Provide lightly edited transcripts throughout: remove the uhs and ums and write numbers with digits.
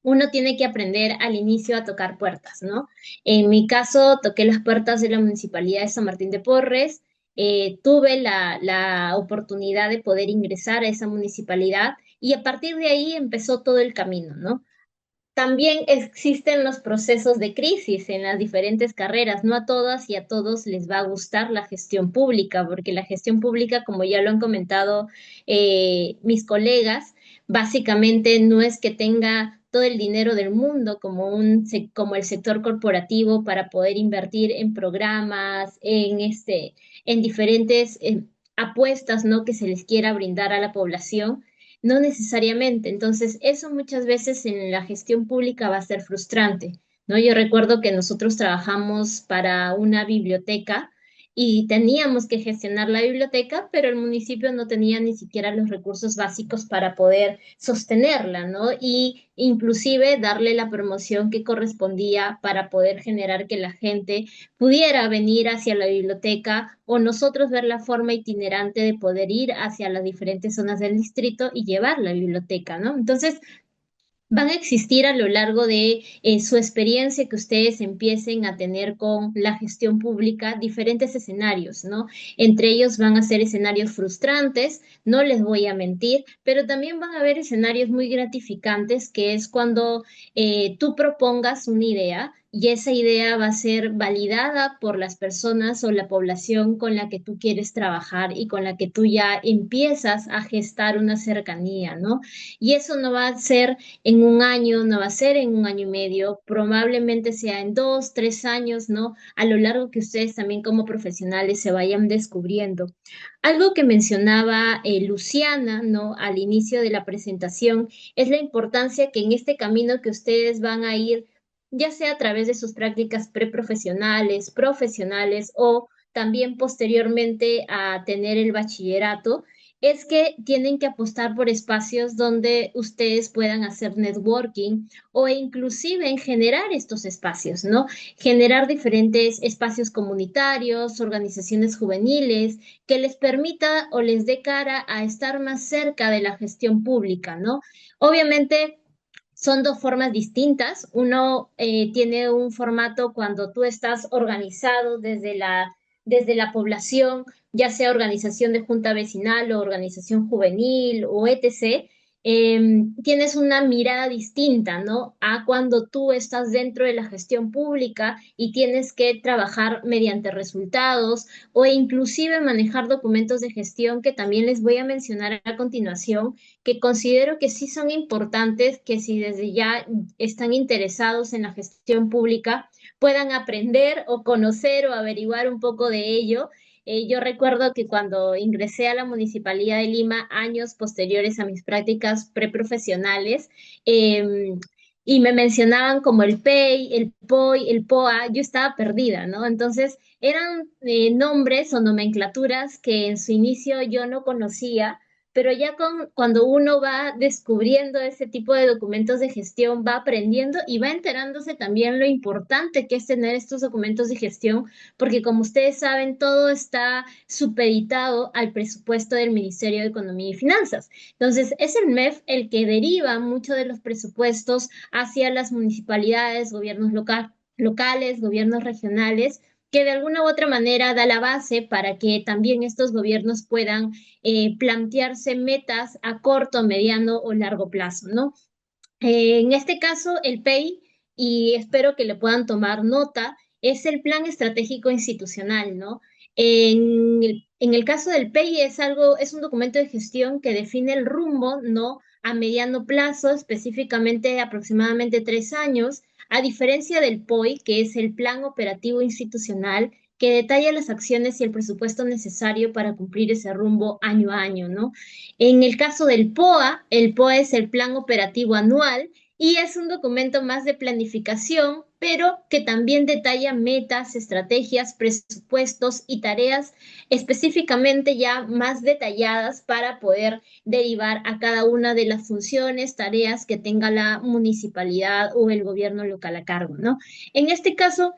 uno tiene que aprender al inicio a tocar puertas, ¿no? En mi caso, toqué las puertas de la Municipalidad de San Martín de Porres, tuve la oportunidad de poder ingresar a esa municipalidad y a partir de ahí empezó todo el camino, ¿no? También existen los procesos de crisis en las diferentes carreras. No a todas y a todos les va a gustar la gestión pública, porque la gestión pública, como ya lo han comentado mis colegas, básicamente no es que tenga todo el dinero del mundo como como el sector corporativo para poder invertir en programas, en diferentes apuestas, ¿no? Que se les quiera brindar a la población, no necesariamente. Entonces, eso muchas veces en la gestión pública va a ser frustrante, ¿no? Yo recuerdo que nosotros trabajamos para una biblioteca y teníamos que gestionar la biblioteca, pero el municipio no tenía ni siquiera los recursos básicos para poder sostenerla, ¿no? Y inclusive darle la promoción que correspondía para poder generar que la gente pudiera venir hacia la biblioteca o nosotros ver la forma itinerante de poder ir hacia las diferentes zonas del distrito y llevar la biblioteca, ¿no? Entonces, van a existir a lo largo de su experiencia que ustedes empiecen a tener con la gestión pública diferentes escenarios, ¿no? Entre ellos van a ser escenarios frustrantes, no les voy a mentir, pero también van a haber escenarios muy gratificantes, que es cuando tú propongas una idea y esa idea va a ser validada por las personas o la población con la que tú quieres trabajar y con la que tú ya empiezas a gestar una cercanía, ¿no? Y eso no va a ser en un año, no va a ser en un año y medio, probablemente sea en 2, 3 años, ¿no? A lo largo que ustedes también como profesionales se vayan descubriendo. Algo que mencionaba Luciana, ¿no? Al inicio de la presentación, es la importancia que en este camino que ustedes van a ir, ya sea a través de sus prácticas preprofesionales, profesionales o también posteriormente a tener el bachillerato, es que tienen que apostar por espacios donde ustedes puedan hacer networking o inclusive en generar estos espacios, ¿no? Generar diferentes espacios comunitarios, organizaciones juveniles, que les permita o les dé cara a estar más cerca de la gestión pública, ¿no? Obviamente, son dos formas distintas. Uno tiene un formato cuando tú estás organizado desde la población, ya sea organización de junta vecinal o organización juvenil o etc. Tienes una mirada distinta, ¿no? A cuando tú estás dentro de la gestión pública y tienes que trabajar mediante resultados o inclusive manejar documentos de gestión que también les voy a mencionar a continuación, que considero que sí son importantes, que si desde ya están interesados en la gestión pública, puedan aprender o conocer o averiguar un poco de ello. Yo recuerdo que cuando ingresé a la Municipalidad de Lima, años posteriores a mis prácticas preprofesionales, eh, y me mencionaban como el PEI, el POI, el POA, yo estaba perdida, ¿no? Entonces, eran nombres o nomenclaturas que en su inicio yo no conocía, pero ya cuando uno va descubriendo ese tipo de documentos de gestión, va aprendiendo y va enterándose también lo importante que es tener estos documentos de gestión, porque como ustedes saben, todo está supeditado al presupuesto del Ministerio de Economía y Finanzas. Entonces, es el MEF el que deriva mucho de los presupuestos hacia las municipalidades, locales, gobiernos regionales, que de alguna u otra manera da la base para que también estos gobiernos puedan plantearse metas a corto, mediano o largo plazo, ¿no? En este caso, el PEI, y espero que le puedan tomar nota, es el Plan Estratégico Institucional, ¿no? En el caso del PEI es un documento de gestión que define el rumbo, ¿no? A mediano plazo, específicamente aproximadamente 3 años, a diferencia del POI, que es el Plan Operativo Institucional, que detalla las acciones y el presupuesto necesario para cumplir ese rumbo año a año, ¿no? En el caso del POA, el POA es el Plan Operativo Anual y es un documento más de planificación, pero que también detalla metas, estrategias, presupuestos y tareas específicamente ya más detalladas para poder derivar a cada una de las funciones, tareas que tenga la municipalidad o el gobierno local a cargo, ¿no? En este caso,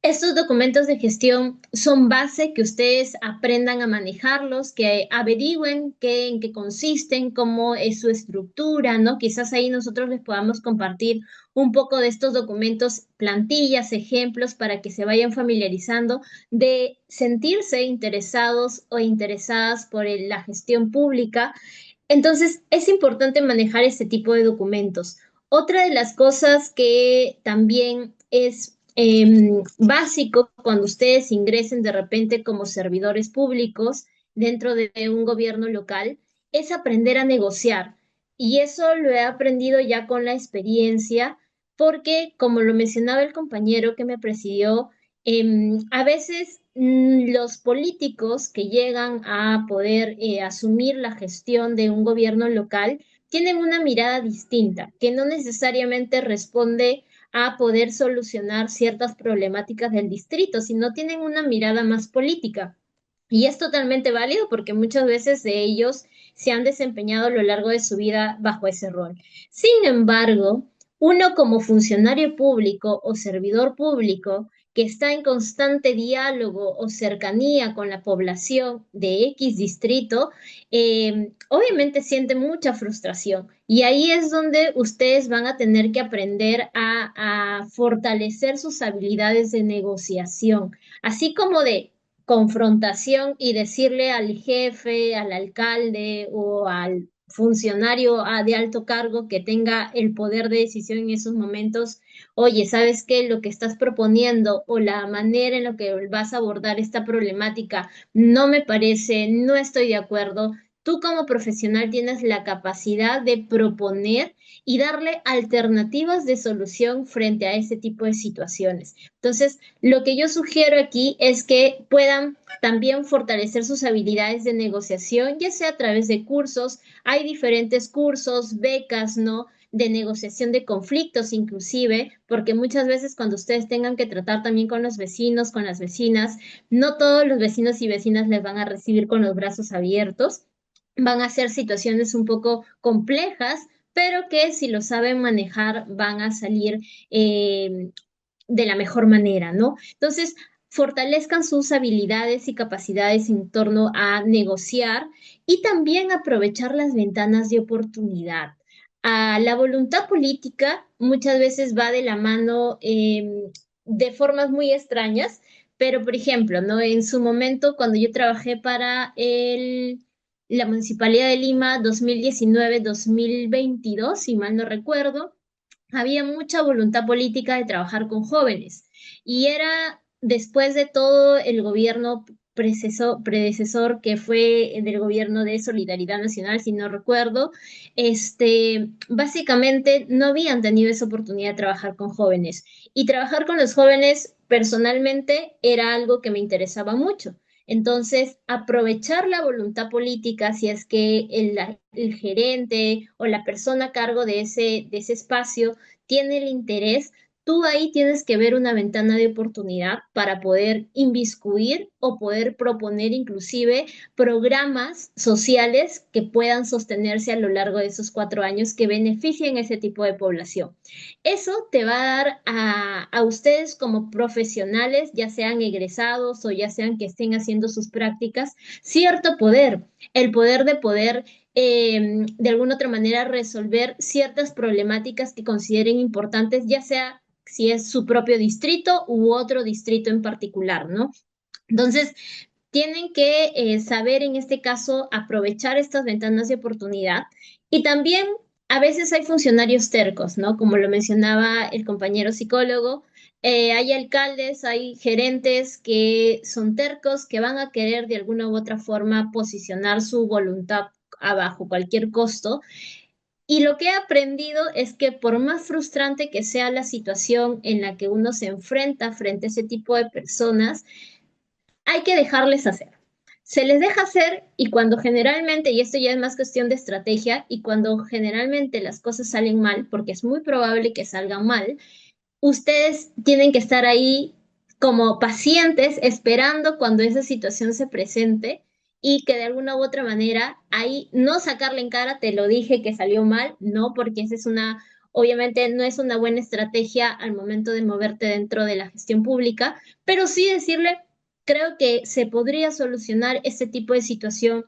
Estos documentos de gestión son base que ustedes aprendan a manejarlos, que averigüen en qué consisten, cómo es su estructura, ¿no? Quizás ahí nosotros les podamos compartir un poco de estos documentos, plantillas, ejemplos, para que se vayan familiarizando de sentirse interesados o interesadas por la gestión pública. Entonces, es importante manejar este tipo de documentos. Otra de las cosas que también es básico cuando ustedes ingresen de repente como servidores públicos dentro de un gobierno local es aprender a negociar. Y eso lo he aprendido ya con la experiencia, porque como lo mencionaba el compañero que me presidió, a veces los políticos que llegan a poder asumir la gestión de un gobierno local tienen una mirada distinta, que no necesariamente responde a poder solucionar ciertas problemáticas del distrito, sino tienen una mirada más política. Y es totalmente válido porque muchas veces de ellos se han desempeñado a lo largo de su vida bajo ese rol. Sin embargo, uno como funcionario público o servidor público que está en constante diálogo o cercanía con la población de X distrito, obviamente siente mucha frustración. Y ahí es donde ustedes van a tener que aprender a fortalecer sus habilidades de negociación, así como de confrontación y decirle al jefe, al alcalde o al funcionario de alto cargo que tenga el poder de decisión en esos momentos: oye, ¿sabes qué? Lo que estás proponiendo o la manera en la que vas a abordar esta problemática no me parece, no estoy de acuerdo. Tú como profesional tienes la capacidad de proponer y darle alternativas de solución frente a ese tipo de situaciones. Entonces, lo que yo sugiero aquí es que puedan también fortalecer sus habilidades de negociación, ya sea a través de cursos. Hay diferentes cursos, becas, ¿no? De negociación de conflictos inclusive, porque muchas veces cuando ustedes tengan que tratar también con los vecinos, con las vecinas, no todos los vecinos y vecinas les van a recibir con los brazos abiertos. Van a ser situaciones un poco complejas, pero que si lo saben manejar van a salir de la mejor manera, ¿no? Entonces, fortalezcan sus habilidades y capacidades en torno a negociar y también aprovechar las ventanas de oportunidad. La voluntad política muchas veces va de la mano de formas muy extrañas, pero por ejemplo, ¿no? En su momento, cuando yo trabajé para la Municipalidad de Lima 2019-2022, si mal no recuerdo, había mucha voluntad política de trabajar con jóvenes y era después de todo el gobierno predecesor que fue del gobierno de Solidaridad Nacional, si no recuerdo, básicamente no habían tenido esa oportunidad de trabajar con jóvenes y trabajar con los jóvenes personalmente era algo que me interesaba mucho. Entonces, aprovechar la voluntad política, si es que el gerente o la persona a cargo de ese espacio tiene el interés, tú ahí tienes que ver una ventana de oportunidad para poder inviscuir o poder proponer inclusive programas sociales que puedan sostenerse a lo largo de esos 4 años que beneficien a ese tipo de población. Eso te va a dar a ustedes como profesionales, ya sean egresados o ya sean que estén haciendo sus prácticas, cierto poder, el poder de poder de alguna otra manera resolver ciertas problemáticas que consideren importantes, ya sea si es su propio distrito u otro distrito en particular, ¿no? Entonces, tienen que saber en este caso aprovechar estas ventanas de oportunidad y también a veces hay funcionarios tercos, ¿no? Como lo mencionaba el compañero psicólogo, hay alcaldes, hay gerentes que son tercos, que van a querer de alguna u otra forma posicionar su voluntad abajo cualquier costo. Y lo que he aprendido es que por más frustrante que sea la situación en la que uno se enfrenta frente a ese tipo de personas, hay que dejarles hacer. Se les deja hacer y cuando generalmente, y esto ya es más cuestión de estrategia, y cuando generalmente las cosas salen mal, porque es muy probable que salgan mal, ustedes tienen que estar ahí como pacientes esperando cuando esa situación se presente y que de alguna u otra manera ahí no sacarle en cara, te lo dije que salió mal, no, porque esa es Obviamente no es una buena estrategia al momento de moverte dentro de la gestión pública, pero sí decirle, creo que se podría solucionar este tipo de situación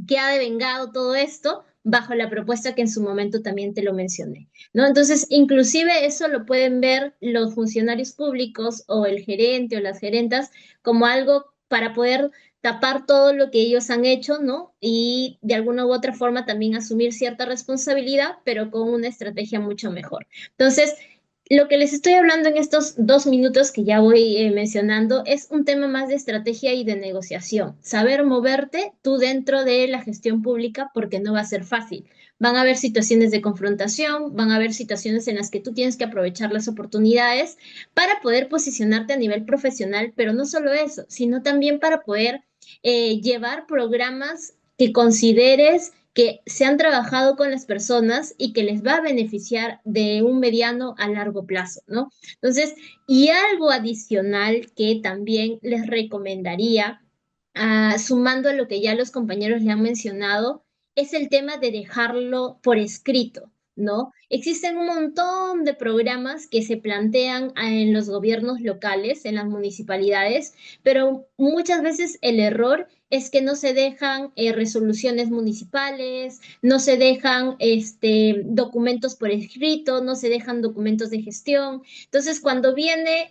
que ha devengado todo esto bajo la propuesta que en su momento también te lo mencioné, ¿no? Entonces, inclusive eso lo pueden ver los funcionarios públicos o el gerente o las gerentas como algo para poder tapar todo lo que ellos han hecho, ¿no? Y de alguna u otra forma también asumir cierta responsabilidad, pero con una estrategia mucho mejor. Entonces, lo que les estoy hablando en estos 2 minutos que ya voy mencionando es un tema más de estrategia y de negociación. Saber moverte tú dentro de la gestión pública porque no va a ser fácil. Van a haber situaciones de confrontación, van a haber situaciones en las que tú tienes que aprovechar las oportunidades para poder posicionarte a nivel profesional, pero no solo eso, sino también para poder llevar programas que consideres que se han trabajado con las personas y que les va a beneficiar de un mediano a largo plazo, ¿no? Entonces, y algo adicional que también les recomendaría, sumando a lo que ya los compañeros le han mencionado, es el tema de dejarlo por escrito, ¿no? Existen un montón de programas que se plantean en los gobiernos locales, en las municipalidades, pero muchas veces el error es que no se dejan resoluciones municipales, no se dejan documentos por escrito, no se dejan documentos de gestión. Entonces, cuando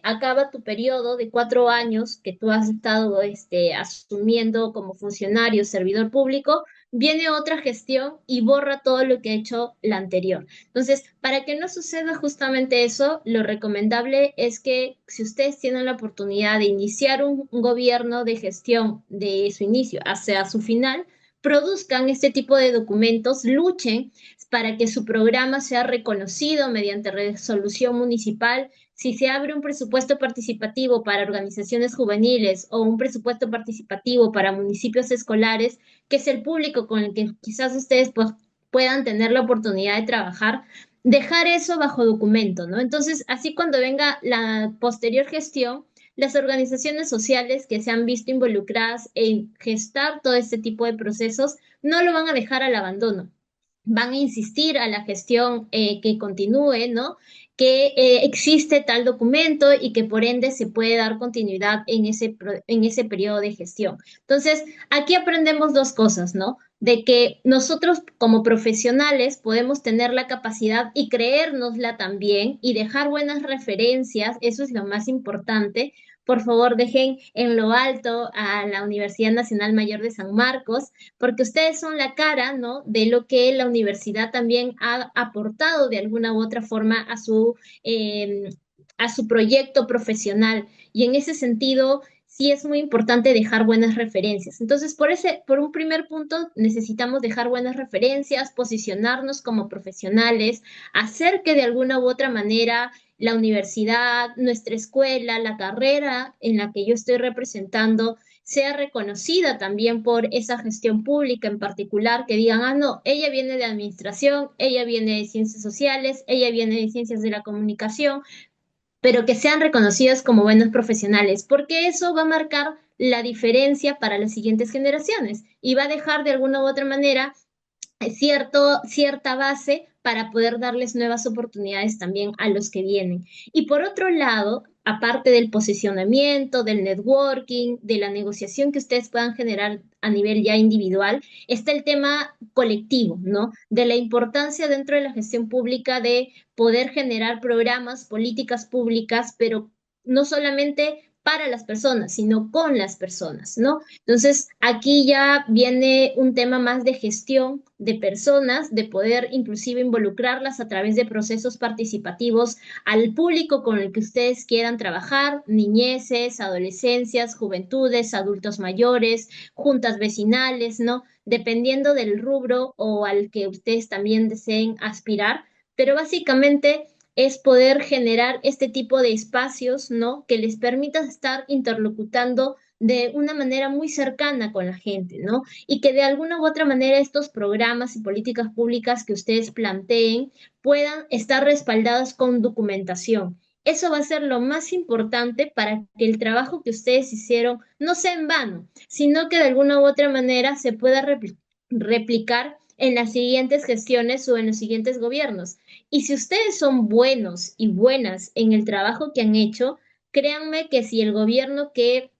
acaba tu periodo de 4 años que tú has estado asumiendo como funcionario, servidor público, viene otra gestión y borra todo lo que ha hecho la anterior. Entonces, para que no suceda justamente eso, lo recomendable es que si ustedes tienen la oportunidad de iniciar un gobierno de gestión de su inicio hacia su final, produzcan este tipo de documentos, luchen para que su programa sea reconocido mediante resolución municipal. Si se abre un presupuesto participativo para organizaciones juveniles o un presupuesto participativo para municipios escolares, que es el público con el que quizás ustedes pues, puedan tener la oportunidad de trabajar, dejar eso bajo documento, ¿no? Entonces, así cuando venga la posterior gestión, las organizaciones sociales que se han visto involucradas en gestar todo este tipo de procesos no lo van a dejar al abandono, van a insistir a la gestión que continúe, ¿no? Que existe tal documento y que por ende se puede dar continuidad en ese periodo de gestión. Entonces, aquí aprendemos dos cosas, ¿no? De que nosotros como profesionales podemos tener la capacidad y creérnosla también y dejar buenas referencias, eso es lo más importante. Por favor, dejen en lo alto a la Universidad Nacional Mayor de San Marcos, porque ustedes son la cara, ¿no? De lo que la universidad también ha aportado de alguna u otra forma a su proyecto profesional. Y en ese sentido, sí es muy importante dejar buenas referencias. Entonces, por un primer punto, necesitamos dejar buenas referencias, posicionarnos como profesionales, hacer que de alguna u otra manera la universidad, nuestra escuela, la carrera en la que yo estoy representando, sea reconocida también por esa gestión pública en particular, que digan, ah, no, ella viene de administración, ella viene de ciencias sociales, ella viene de ciencias de la comunicación, pero que sean reconocidas como buenos profesionales, porque eso va a marcar la diferencia para las siguientes generaciones y va a dejar de alguna u otra manera cierta base para poder darles nuevas oportunidades también a los que vienen. Y por otro lado, aparte del posicionamiento, del networking, de la negociación que ustedes puedan generar a nivel ya individual, está el tema colectivo, ¿no? De la importancia dentro de la gestión pública de poder generar programas, políticas públicas, pero no solamente para las personas, sino con las personas, ¿no? Entonces, aquí ya viene un tema más de gestión de personas, de poder inclusive involucrarlas a través de procesos participativos al público con el que ustedes quieran trabajar, niñeces, adolescencias, juventudes, adultos mayores, juntas vecinales, ¿no? Dependiendo del rubro o al que ustedes también deseen aspirar, pero básicamente es poder generar este tipo de espacios, ¿no? Que les permita estar interlocutando de una manera muy cercana con la gente, ¿no? Y que de alguna u otra manera estos programas y políticas públicas que ustedes planteen puedan estar respaldados con documentación. Eso va a ser lo más importante para que el trabajo que ustedes hicieron no sea en vano, sino que de alguna u otra manera se pueda replicar en las siguientes gestiones o en los siguientes gobiernos. Y si ustedes son buenos y buenas en el trabajo que han hecho, créanme que si el gobierno que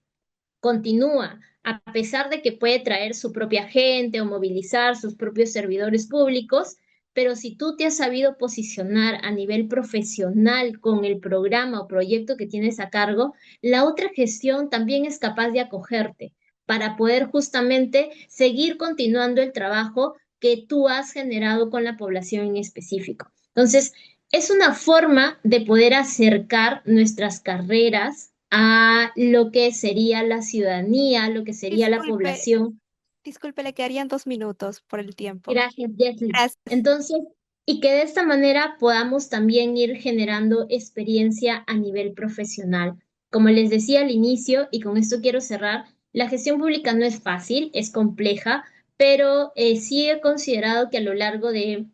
continúa, a pesar de que puede traer su propia gente o movilizar sus propios servidores públicos, pero si tú te has sabido posicionar a nivel profesional con el programa o proyecto que tienes a cargo, la otra gestión también es capaz de acogerte para poder justamente seguir continuando el trabajo que tú has generado con la población en específico. Entonces, es una forma de poder acercar nuestras carreras a lo que sería la ciudadanía, lo que sería la Disculpe, población. disculpe, le quedarían 2 minutos por el tiempo. Gracias, Jesly. Gracias. Entonces, y que de esta manera podamos también ir generando experiencia a nivel profesional. Como les decía al inicio, y con esto quiero cerrar, la gestión pública no es fácil, es compleja, pero sí he considerado que a lo largo de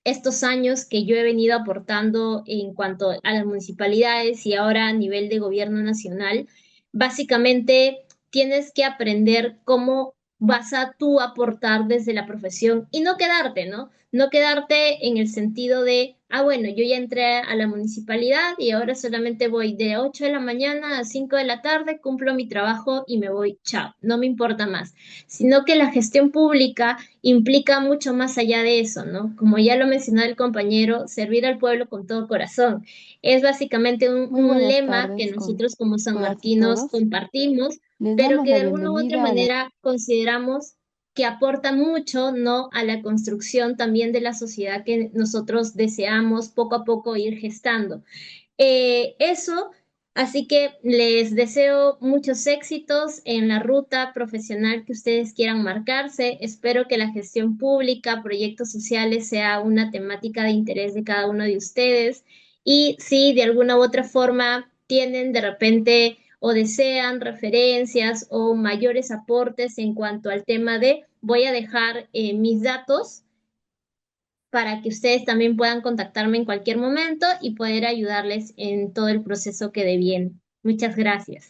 estos años que yo he venido aportando en cuanto a las municipalidades y ahora a nivel de gobierno nacional, básicamente tienes que aprender cómo vas a tú aportar desde la profesión y no quedarte, ¿no? No quedarte en el sentido de, ah, bueno, yo ya entré a la municipalidad y ahora solamente voy de 8 de la mañana a 5 de la tarde, cumplo mi trabajo y me voy, chao, no me importa más, sino que la gestión pública implica mucho más allá de eso, ¿no? Como ya lo mencionó el compañero, servir al pueblo con todo corazón. Es básicamente Muy un buenas lema que tardes con nosotros como todas y sanmartinos todos. compartimos, Les pero damos que la de alguna u otra bienvenida a la... manera consideramos que aporta mucho, ¿no? A la construcción también de la sociedad que nosotros deseamos poco a poco ir gestando. Eso, así que les deseo muchos éxitos en la ruta profesional que ustedes quieran marcarse. Espero que la gestión pública, proyectos sociales sea una temática de interés de cada uno de ustedes. Y si de alguna u otra forma tienen de repente o desean referencias o mayores aportes en cuanto al tema de, voy a dejar mis datos para que ustedes también puedan contactarme en cualquier momento y poder ayudarles en todo el proceso que deviene. Muchas gracias.